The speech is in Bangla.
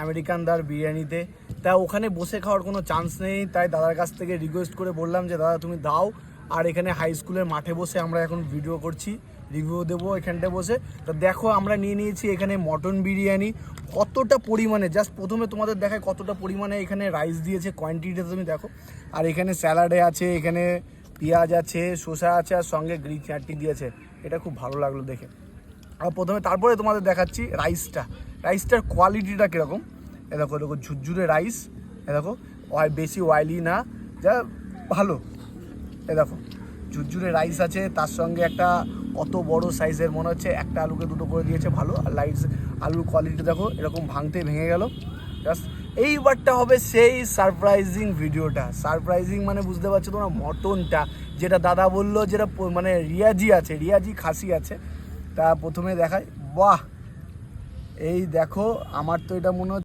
আমেরিকান দার বিরিয়ানিতে। তা ওখানে বসে খাওয়ার কোনো চান্স নেই, তাই দাদার কাছ থেকে রিকোয়েস্ট করে বললাম যে দাদা তুমি দাও। আর এখানে হাই স্কুলের মাঠে বসে আমরা এখন ভিডিও করছি, রিভিউ দেবো এখানটায় বসে। তা দেখো আমরা নিয়ে নিয়েছি এখানে মটন বিরিয়ানি, কতটা পরিমাণে, জাস্ট প্রথমে তোমাদের দেখায় কতটা পরিমাণে এখানে রাইস দিয়েছে, কোয়ান্টিটিটা তুমি দেখো। আর এখানে স্যালাডে আছে, এখানে পেঁয়াজ আছে, শসা আছে, আর সঙ্গে গ্রিন চাটনি দিয়েছে। এটা খুব ভালো লাগলো দেখে। আর প্রথমে তারপরে তোমাদের দেখাচ্ছি রাইসটার কোয়ালিটিটা কীরকম। এ দেখো ঝুরঝুরে রাইস, এ দেখো বেশি অয়েলি না, যা ভালো। এ দেখো ঝুরঝুরে রাইস আছে, তার সঙ্গে একটা অত বড় সাইজের মনে হচ্ছে একটা আলুকে দুটো করে দিয়েছে, ভালো। আর আলুর কোয়ালিটি দেখো এরকম ভাঙতে ভেঙে গেল। জাস্ট এইবারটা হবে সেই সারপ্রাইজিং ভিডিওটা। সারপ্রাইজিং মানে বুঝতে পারছো তোমরা, মটনটা যেটা দাদা বললো, যেটা মানে রিয়াজি খাসি আছে। তা প্রথমে দেখায়, বাহ এই দেখো, আমার তো এটা মনে হচ্ছে